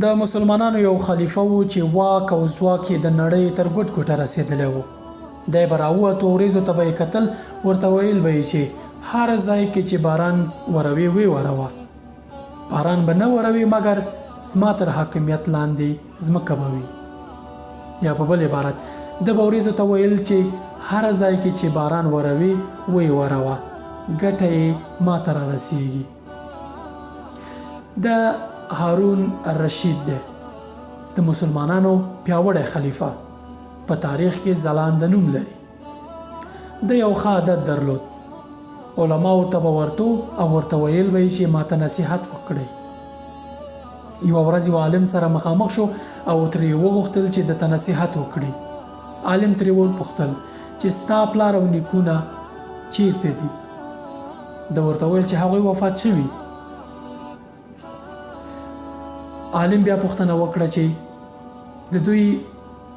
د مسلمانانو یو خلیفه و چې واک او ځواک یې د نړۍ تر ګوټ ګوټه رسېدلی و. دی به راووتو، وریځو ته به یې کتل، ورته ویل به یې چې هر ځای کې چې باران وروي وی وروه، باران به نه وروي مګر زما تر حاکمیت لاندې ځمکه به وي. یا په بل عبارت د به وریځو ته ویل چې هر ځای کې چې باران وروي وی وروه، ګټه یې ما ته رارسیږي. د هارون الرشید دی د مسلمانانو پیاوړی خلیفه، په تاریخ کې ځلانده نوم لري. د یو ښه عادت درلود، علماو ته به ورتو او ورته ویل به یې چې ماته نصیحت وکړئ. یوه ورځ یو عالم سره مخامخ شو او ترې وغوښتل چې دته نصیحت وکړي. عالم ترې وپوښتل چې ستا پلار او نیکونه چیرته دي؟ ده ورته ویل چې هغوی وفات شوي. عالم بیا پوښتنه وکړه چې د دوی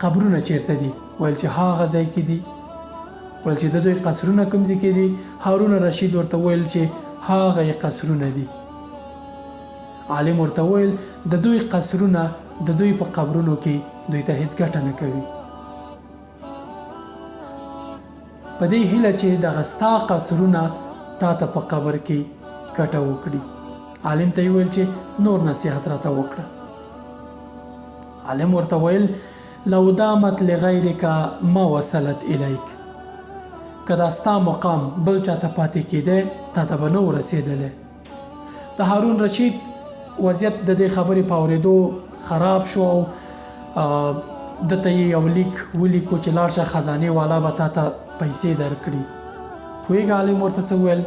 قبرونه چیرته دي؟ ویل چې هغه ځای کې دي. ویل چې د دوی قصرونه کوم ځای کې دي؟ هارون الرشید ورته ویل چې هغه یې قصرونه دي. عالم ورته ویل د دوی قصرونه د دوی په قبرونو کې دوی ته هیڅ ګټه نه کوي. په دې هیله چې دغه ستا قصرونه تا ته په قبر کې ګټه وکړي. عالم ته یې ویل چې نور نصیحت راته وکړه. عالم ورته ویل لو دامت لغیرک ما وصلت الیک، که دا ستا مقام بل چاته پاتې کېدی تا ته به نه ورسېدلی. د هارون رشید وضعیت د دې خبرې په اورېدو خراب شو او دته یې یو لیک ولیکو چې لاړ شه خزانې والا به تا ته پیسې درکړي. پوهېږه عالم ورته څه وویل؟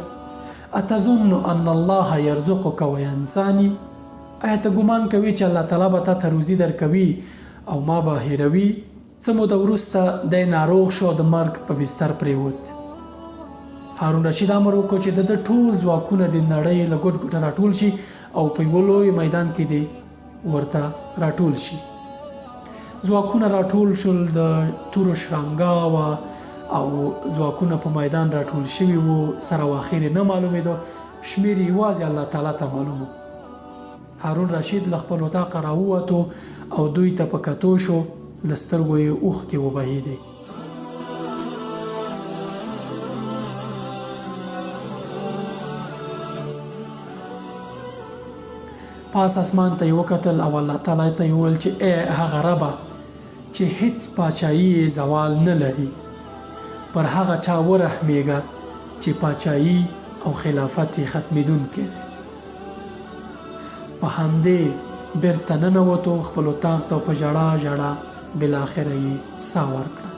اتظن ان الله یرزقک وینسانی، آیا ته ګمان کوي چې الله تعالی به تا ته روزي درکوي او ما به هیروي؟ څه موده وروسته دی ناروغ شو او د مرګ په بستر پرېوت. هارون رشید امر وکړو چې د ټول ځواکونه د نړۍ له ګوټ ګوټه راټول شي او په یوه لوی میدان کې دی ورته راټول شي. ځواکونه راټول شول، د تورو شرنګا وه او ځواکونه په میدان راټول شوي وو، سره و اخر نه معلومېدو، شمېر یوازې الله تعالی ته معلوم و. هارون رشید له خپل اطاقه راووتو او دوی ته په کتو شو، له سترګو یې اوښکې وبهېدې. پاس اسمان ته یې وکتل او الله تعالی ته یې وویل چې ای هغه ربه چې هیڅ پاچایي یې زوال نه لري، پر هغه چا ورحمېږه چې پاچایي او خلافت یې ختمېدونکی دی. په همدې بیرته ننوتو خپل اطاق ته په ژړا ژړا بالاخره یې ساه ورکړه.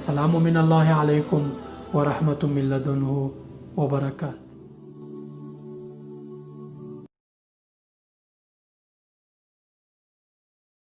سلام من الله علیکم ورحمة من لدنه وبرکاته.